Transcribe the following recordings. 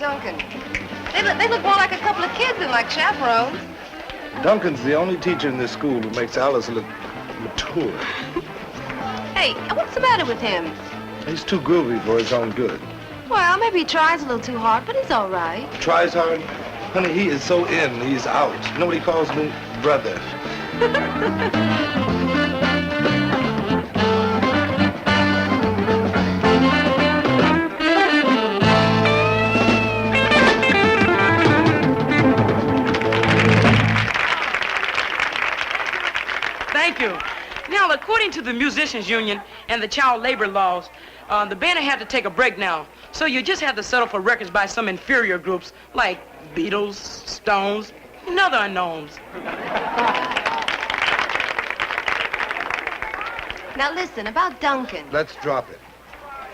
Duncan. They look more like a couple of kids than like chaperones. Duncan's the only teacher in this school who makes Alice look mature. Hey, what's the matter with him? He's too groovy for his own good. Well, maybe he tries a little too hard, but he's all right. Tries hard? Honey, he is so in, he's out. Nobody calls me brother. Thank you. Now, according to the Musicians Union and the child labor laws, the band had to take a break now. So you just have to settle for records by some inferior groups like Beatles, Stones, and other unknowns. Now listen, about Duncan. Let's drop it.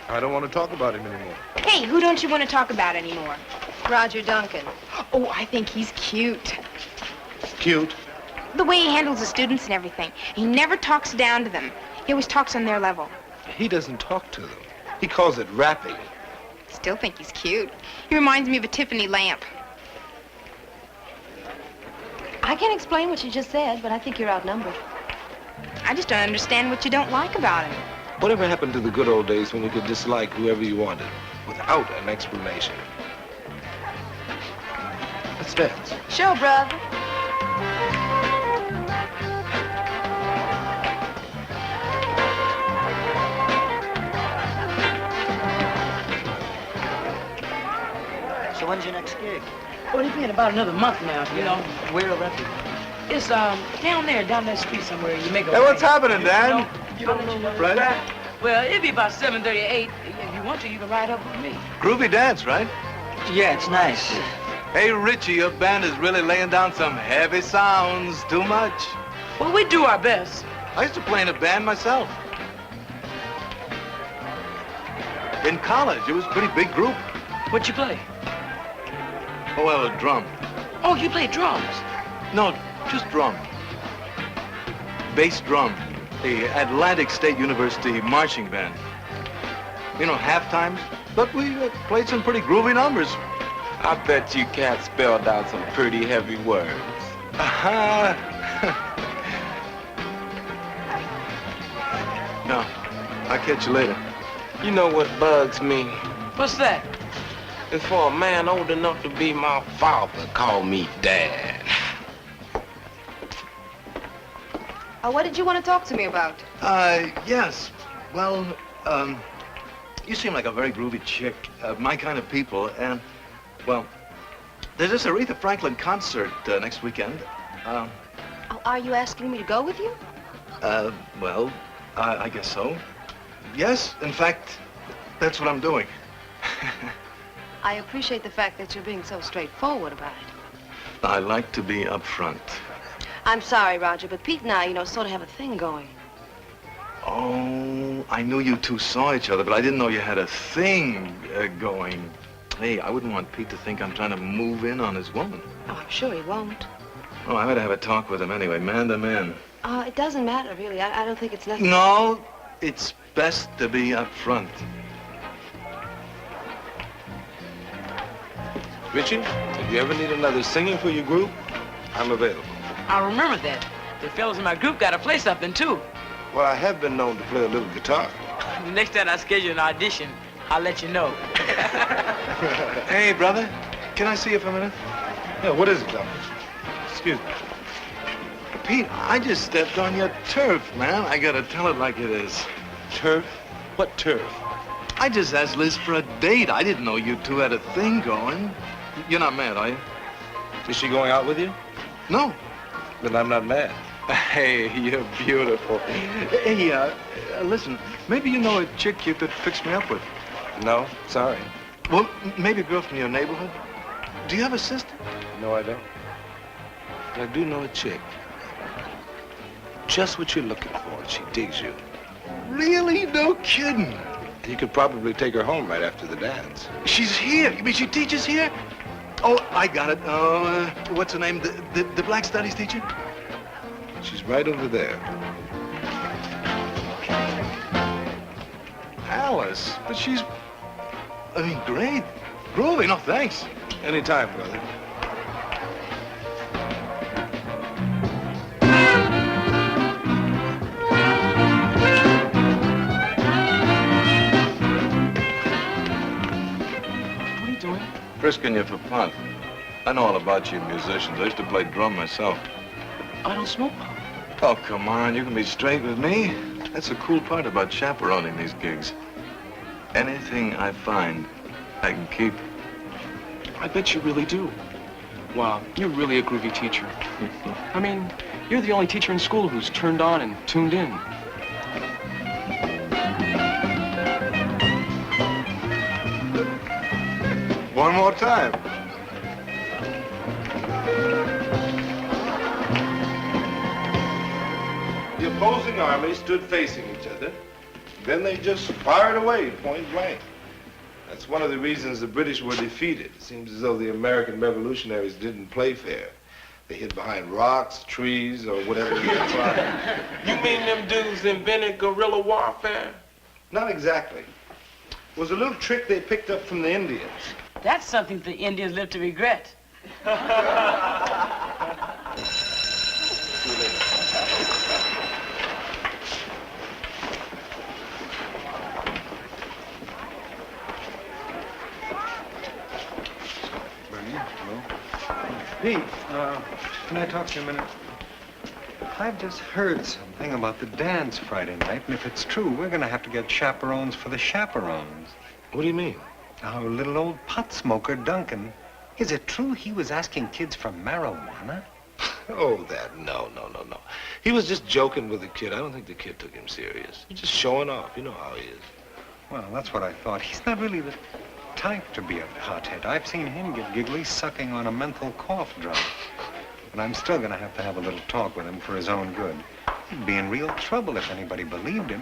I don't want to talk about him anymore. Hey, who don't you want to talk about anymore? Roger Duncan. Oh, I think he's cute. Cute? The way he handles the students and everything. He never talks down to them. He always talks on their level. He doesn't talk to them. He calls it rapping. Still think he's cute. He reminds me of a Tiffany lamp. I can't explain what you just said, but I think you're outnumbered. I just don't understand what you don't like about him. Whatever happened to the good old days when you could dislike whoever you wanted without an explanation? Let's dance. Sure, brother. So when's your next gig? Well, it's been about another month now, you know. Where around? It's down that street somewhere. You make a Hey, what's happening, You Dan? know, you don't know Right? Well, it'll be about 7:38. If you want to, you can ride up with me. Groovy dance, right? Yeah, it's nice. Hey, Richie, your band is really laying down some heavy sounds. Too much. Well, we do our best. I used to play in a band myself. In college, it was a pretty big group. What you play? Oh, well, a drum. Oh, you play drums. No, just drum. Bass drum. The Atlantic State University marching band. You know, half times. But we played some pretty groovy numbers. I bet you cats spelled out some pretty heavy words. No, I'll catch you later. You know what bugs me? What's that? It's for a man old enough to be my father call me Dad. What did you want to talk to me about? Yes. Well, you seem like a very groovy chick, my kind of people, and, well, there's this Aretha Franklin concert next weekend. Are you asking me to go with you? Well, I guess so. Yes, in fact, that's what I'm doing. I appreciate the fact that you're being so straightforward about it. I like to be upfront. I'm sorry, Roger, but Pete and I, you know, sort of have a thing going. Oh, I knew you two saw each other, but I didn't know you had a thing going. Hey, I wouldn't want Pete to think I'm trying to move in on his woman. Oh, I'm sure he won't. Oh, I better have a talk with him anyway, man to man. It doesn't matter, really. I don't think it's necessary. No, it's best to be upfront. Richie, if you ever need another singer for your group, I'm available. I remember that. The fellas in my group got to play something, too. Well, I have been known to play a little guitar. The next time I schedule an audition, I'll let you know. Hey, brother, can I see you for a minute? Yeah, what is it, Doctor? Excuse me. Pete, I just stepped on your turf, man. I gotta tell it like it is. Turf? What turf? I just asked Liz for a date. I didn't know you two had a thing going. You're not mad, are you? Is she going out with you? No. Then I'm not mad. Hey, you're beautiful. Hey, listen, maybe you know a chick you could fix me up with. No, sorry. Well, maybe a girl from your neighborhood. Do you have a sister? No, I don't. But I do know a chick. Just what you're looking for, and she digs you. Really? No kidding. And you could probably take her home right after the dance. She's here. You mean she teaches here? Oh, I got it. What's her name? The black studies teacher? She's right over there. Alice. But she's, I mean, great. Groovy? No, thanks. Anytime, brother. What are you doing? Frisking you for pot. I know all about you musicians. I used to play drum myself. I don't smoke pot. Oh, come on. You can be straight with me. That's the cool part about chaperoning these gigs. Anything I find, I can keep. I bet you really do. Wow, you're really a groovy teacher. I mean, you're the only teacher in school who's turned on and tuned in. One more time. The opposing armies stood facing each other. Then they just fired away, point blank. That's one of the reasons the British were defeated. It seems as though the American revolutionaries didn't play fair. They hid behind rocks, trees, or whatever they could find. You mean them dudes invented guerrilla warfare? Not exactly. It was a little trick they picked up from the Indians. That's something the Indians live to regret. Pete, can I talk to you a minute? I've just heard something about the dance Friday night, and if it's true, we're going to have to get chaperones for the chaperones. What do you mean? Our little old pot smoker, Duncan. Is it true he was asking kids for marijuana? Oh, no. He was just joking with the kid. I don't think the kid took him serious. Just showing off. You know how he is. Well, that's what I thought. He's not really the type to be a hothead. I've seen him get giggly sucking on a menthol cough drop. But I'm still going to have a little talk with him for his own good. He'd be in real trouble if anybody believed him.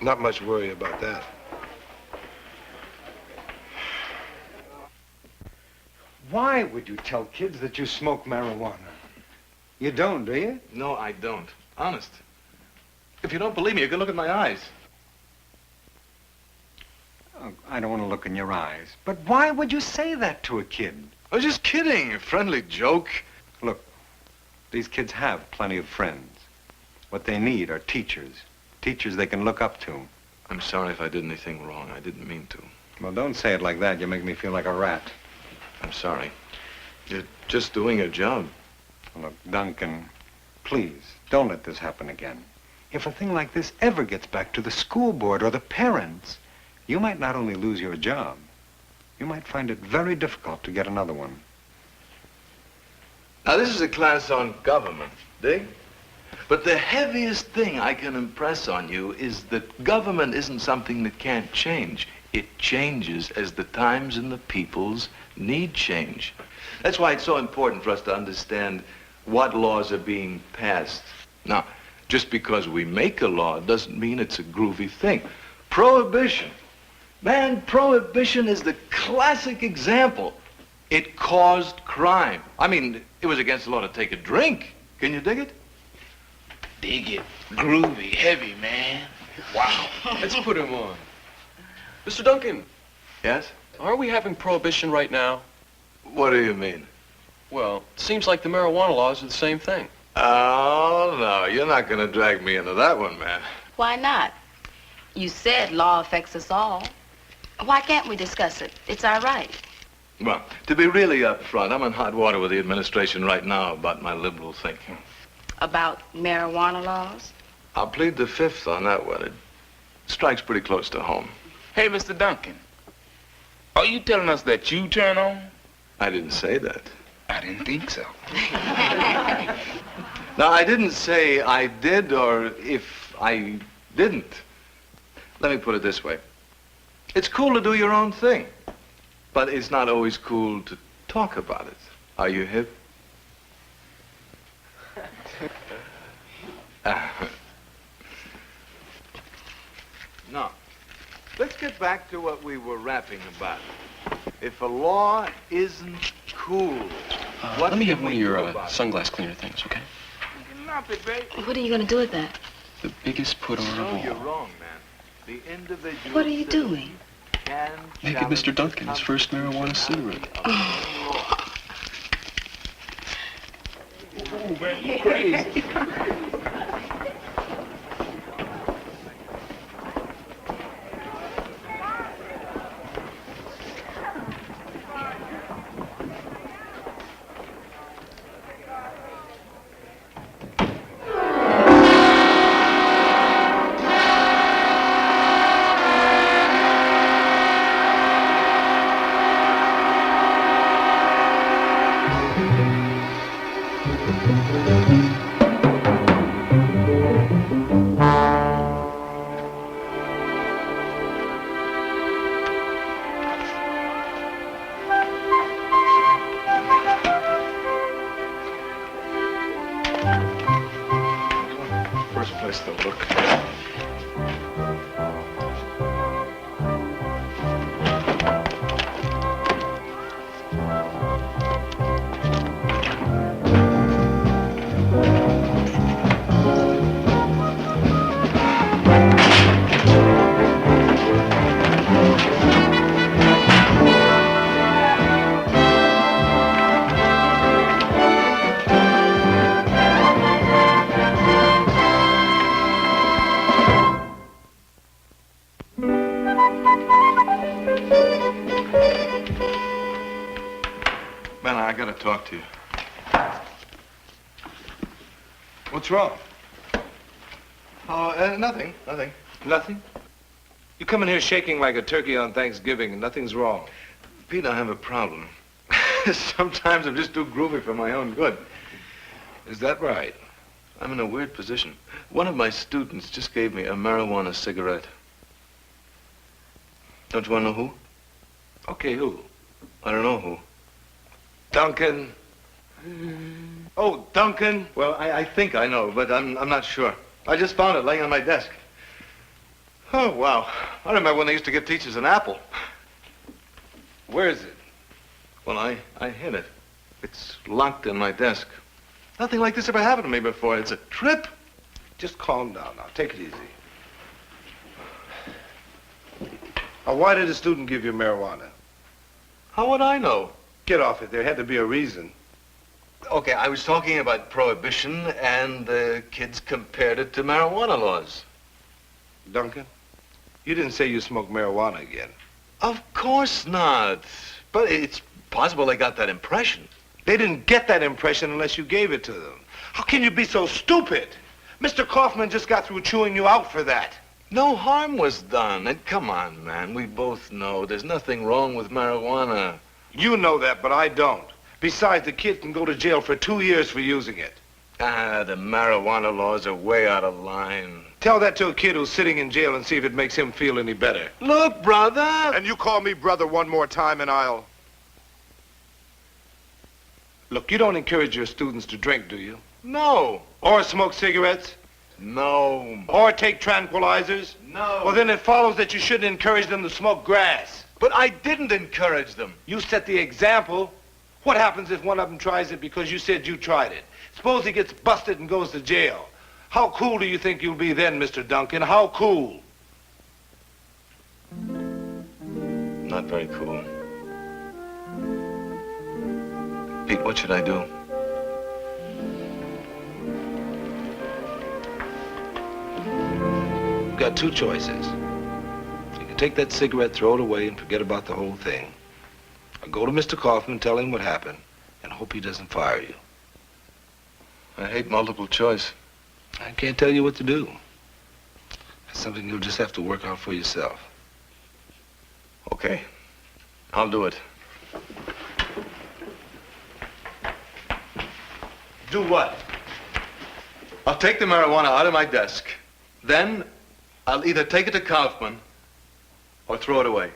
Not much worry about that. Why would you tell kids that you smoke marijuana? You don't, do you? No, I don't. Honest. If you don't believe me, you can look at my eyes. Oh, I don't want to look in your eyes. But why would you say that to a kid? I was just kidding. A friendly joke. Look, these kids have plenty of friends. What they need are teachers. Teachers they can look up to. I'm sorry if I did anything wrong. I didn't mean to. Well, don't say it like that. You make me feel like a rat. I'm sorry. You're just doing your job. Look, Duncan, please, don't let this happen again. If a thing like this ever gets back to the school board or the parents, you might not only lose your job, you might find it very difficult to get another one. Now, this is a class on government, dig? But the heaviest thing I can impress on you is that government isn't something that can't change. It changes as the times and the peoples need change. That's why it's so important for us to understand what laws are being passed. Now, just because we make a law doesn't mean it's a groovy thing. Prohibition. Man, prohibition is the classic example. It caused crime. I mean, it was against the law to take a drink. Can you dig it? Dig it. Groovy, heavy, man. Wow. Let's put him on. Mr. Duncan, Yes? are we having prohibition right now? What do you mean? Well, it seems like the marijuana laws are the same thing. Oh, no, you're not going to drag me into that one, man. Why not? You said law affects us all. Why can't we discuss it? It's our right. Well, to be really upfront, I'm in hot water with the administration right now about my liberal thinking. About marijuana laws? I'll plead the fifth on that one. It strikes pretty close to home. Hey, Mr. Duncan. Are you telling us that you turn on? I didn't say that. I didn't think so. Now, I didn't say I did or if I didn't. Let me put it this way. It's cool to do your own thing, but it's not always cool to talk about it. Are you hip? Now, let's get back to what we were rapping about. If a law isn't cool, what Let me can have one we of your do about it? sunglass cleaner things, okay? What are you going to do with that? The biggest put on of No, you're all. wrong, man. The individual What are you citizen- doing? They give Mr. Duncan his first marijuana cigarette. Oh, man, you crazy. First place to look. Ben, I gotta talk to you. What's wrong? Oh, nothing. Nothing? You come in here shaking like a turkey on Thanksgiving and nothing's wrong. Pete, I have a problem. Sometimes I'm just too groovy for my own good. Is that right? I'm in a weird position. One of my students just gave me a marijuana cigarette. Don't you want to know who? Okay, who? I don't know who. Duncan. Oh, Duncan. Well, I think I know, but I'm not sure. I just found it laying on my desk. Oh, wow. I remember when they used to give teachers an apple. Where is it? Well, I hid it. It's locked in my desk. Nothing like this ever happened to me before. It's a trip. Just calm down now. Take it easy. Now, why did the student give you marijuana? How would I know? Get off it. There had to be a reason. Okay, I was talking about prohibition, and the kids compared it to marijuana laws. Duncan, you didn't say you smoked marijuana again. Of course not. But it's possible they got that impression. They didn't get that impression unless you gave it to them. How can you be so stupid? Mr. Kaufman just got through chewing you out for that. No harm was done. And come on, man, we both know there's nothing wrong with marijuana. You know that, but I don't. Besides, the kid can go to jail for 2 years for using it. Ah, the marijuana laws are way out of line. Tell that to a kid who's sitting in jail and see if it makes him feel any better. Look, brother. And you call me brother one more time and I'll... Look, you don't encourage your students to drink, do you? No. Or smoke cigarettes? No. Or take tranquilizers? No. Well, then it follows that you shouldn't encourage them to smoke grass. But I didn't encourage them. You set the example. What happens if one of them tries it because you said you tried it? Suppose he gets busted and goes to jail. How cool do you think you'll be then, Mr. Duncan? How cool? Not very cool. Pete, what should I do? You've got two choices. You can take that cigarette, throw it away, and forget about the whole thing. Or go to Mr. Kaufman, tell him what happened, and hope he doesn't fire you. I hate multiple choice. I can't tell you what to do. That's something you'll just have to work out for yourself. Okay. I'll do it. Do what? I'll take the marijuana out of my desk. Then I'll either take it to Kaufman or throw it away.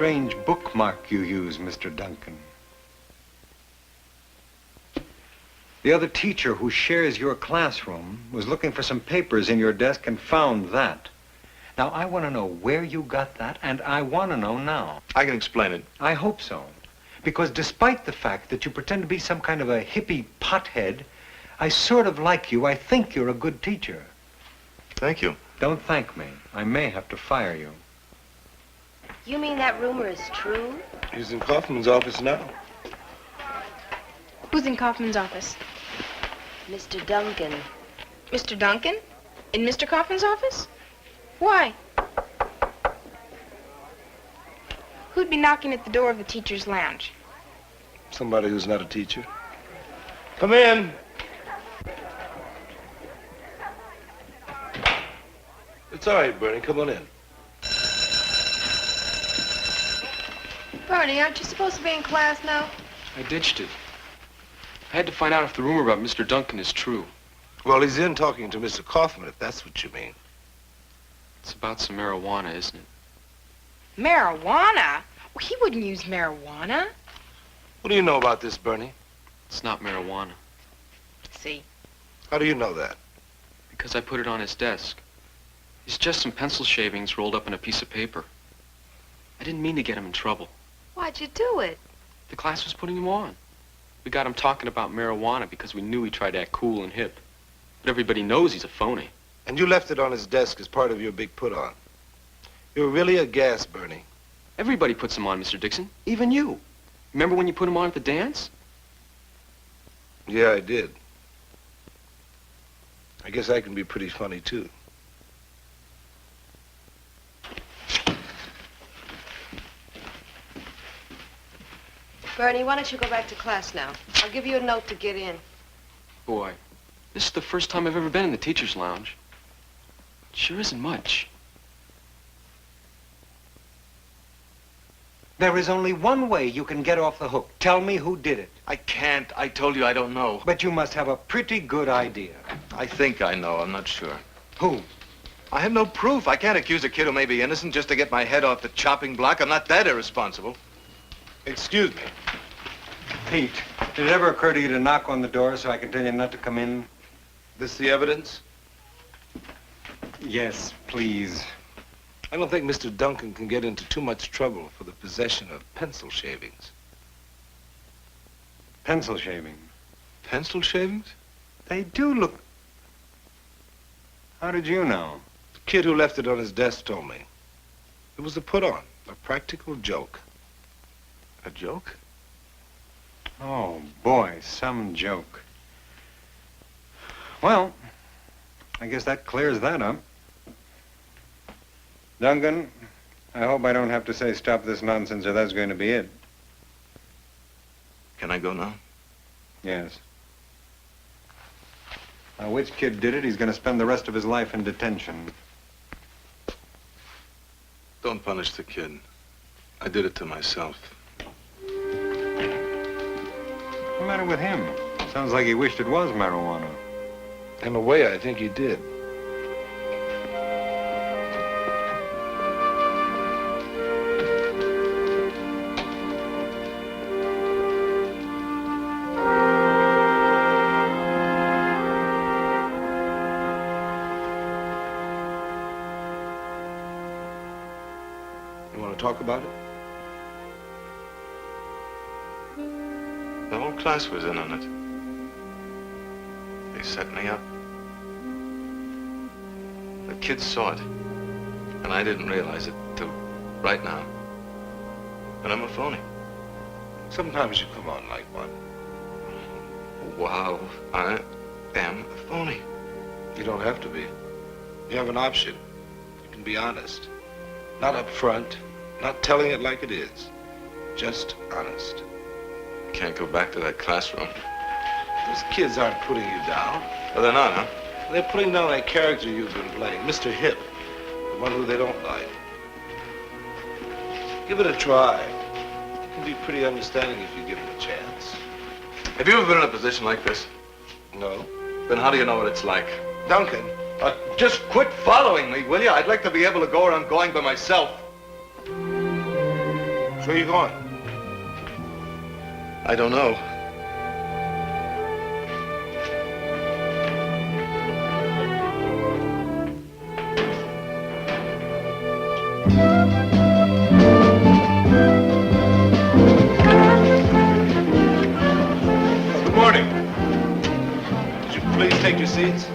strange bookmark you use, Mr. Duncan. The other teacher who shares your classroom was looking for some papers in your desk and found that. Now, I want to know where you got that, and I want to know now. I can explain it. I hope so. Because despite the fact that you pretend to be some kind of a hippie pothead, I sort of like you. I think you're a good teacher. Thank you. Don't thank me. I may have to fire you. You mean that rumor is true? He's in Kaufman's office now. Who's in Kaufman's office? Mr. Duncan. Mr. Duncan? In Mr. Kaufman's office? Why? Who'd be knocking at the door of the teacher's lounge? Somebody who's not a teacher. Come in. It's all right, Bernie. Come on in. Bernie, aren't you supposed to be in class now? I ditched it. I had to find out if the rumor about Mr. Duncan is true. Well, he's in talking to Mr. Kaufman, if that's what you mean. It's about some marijuana, isn't it? Marijuana? Well, he wouldn't use marijuana. What do you know about this, Bernie? It's not marijuana. See? How do you know that? Because I put it on his desk. It's just some pencil shavings rolled up in a piece of paper. I didn't mean to get him in trouble. Why'd you do it? The class was putting him on. We got him talking about marijuana because we knew he tried to act cool and hip. But everybody knows he's a phony. And you left it on his desk as part of your big put-on. You're really a gas, Bernie. Everybody puts him on, Mr. Dixon. Even you. Remember when you put him on at the dance? Yeah, I did. I guess I can be pretty funny, too. Bernie, why don't you go back to class now? I'll give you a note to get in. Boy, this is the first time I've ever been in the teacher's lounge. It sure isn't much. There is only one way you can get off the hook. Tell me who did it. I can't. I told you I don't know. But you must have a pretty good idea. I think I know. I'm not sure. Who? I have no proof. I can't accuse a kid who may be innocent just to get my head off the chopping block. I'm not that irresponsible. Excuse me. Pete, did it ever occur to you to knock on the door so I can tell you not to come in? This the evidence? Yes, please. I don't think Mr. Duncan can get into too much trouble for the possession of pencil shavings. Pencil shaving. Pencil shavings? They do look... How did you know? The kid who left it on his desk told me. It was a put-on, a practical joke. A joke? Oh, boy, some joke. Well, I guess that clears that up. Duncan, I hope I don't have to say stop this nonsense or that's going to be it. Can I go now? Yes. Now, which kid did it? He's going to spend the rest of his life in detention. Don't punish the kid. I did it to myself. What's the matter with him? Sounds like he wished it was marijuana. In a way, I think he did. You want to talk about it? The whole class was in on it. They set me up. The kids saw it, and I didn't realize it till right now. But I'm a phony. Sometimes you come on like one. Wow, I am a phony. You don't have to be. You have an option. You can be honest. Not up front, not telling it like it is. Just honest. I can't go back to that classroom. Those kids aren't putting you down. Oh, they're not, huh? They're putting down that character you've been playing, Mr. Hip, the one who they don't like. Give it a try. You can be pretty understanding if you give him a chance. Have you ever been in a position like this? No. Then how do you know what it's like? Duncan. Just quit following me, will you? I'd like to be able to go where I'm going by myself. Where are you going? I don't know. Good morning. Would you please take your seats?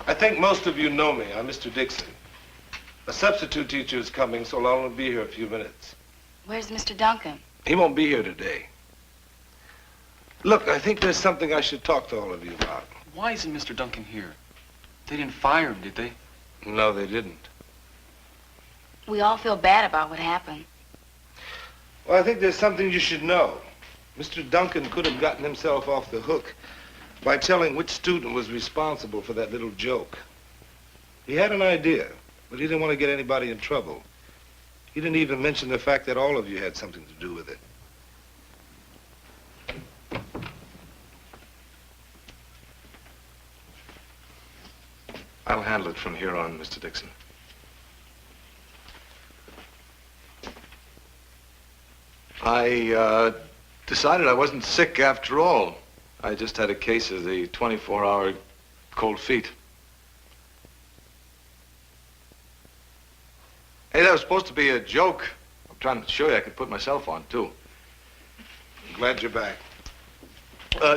I think most of you know me. I'm Mr. Dixon. A substitute teacher is coming, so I'll only be here a few minutes. Where's Mr. Duncan? He won't be here today. Look, I think there's something I should talk to all of you about. Why isn't Mr. Duncan here? They didn't fire him, did they? No, they didn't. We all feel bad about what happened. Well, I think there's something you should know. Mr. Duncan could have gotten himself off the hook by telling which student was responsible for that little joke. He had an idea, but he didn't want to get anybody in trouble. He didn't even mention the fact that all of you had something to do with it. I'll handle it from here on, Mr. Dixon. I decided I wasn't sick after all. I just had a case of the 24-hour cold feet. Hey, that was supposed to be a joke. I'm trying to show you I could put myself on, too. I'm glad you're back.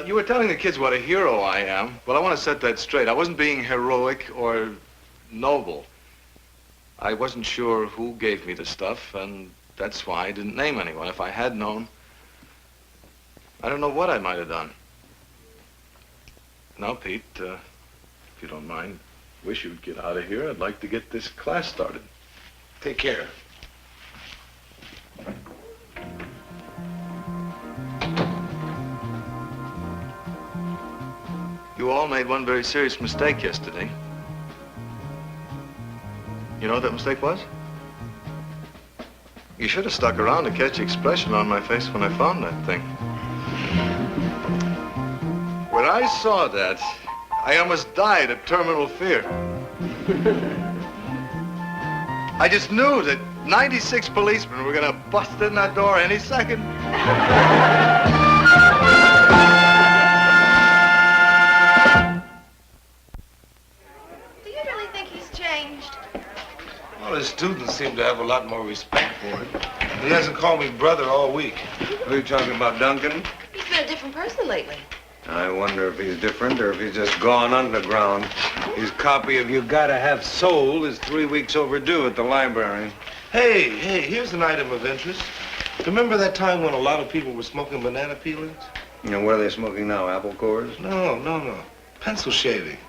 You were telling the kids what a hero I am. Well, I want to set that straight. I wasn't being heroic or noble. I wasn't sure who gave me the stuff, and that's why I didn't name anyone. If I had known, I don't know what I might have done. Now, Pete, if you don't mind, wish you'd get out of here. I'd like to get this class started. Take care. You all made one very serious mistake yesterday. You know what that mistake was? You should have stuck around to catch the expression on my face when I found that thing. When I saw that, I almost died of terminal fear. I just knew that 96 policemen were gonna bust in that door any second. Do you really think he's changed? Well, his students seem to have a lot more respect for him. He hasn't called me brother all week. Who are you talking about, Duncan? He's been a different person lately. I wonder if he's different or if he's just gone underground. His copy of You Gotta Have Soul is 3 weeks overdue at the library. Hey, here's an item of interest. Remember that time when a lot of people were smoking banana peelings? You know, what are they smoking now, apple cores? No. Pencil shavings.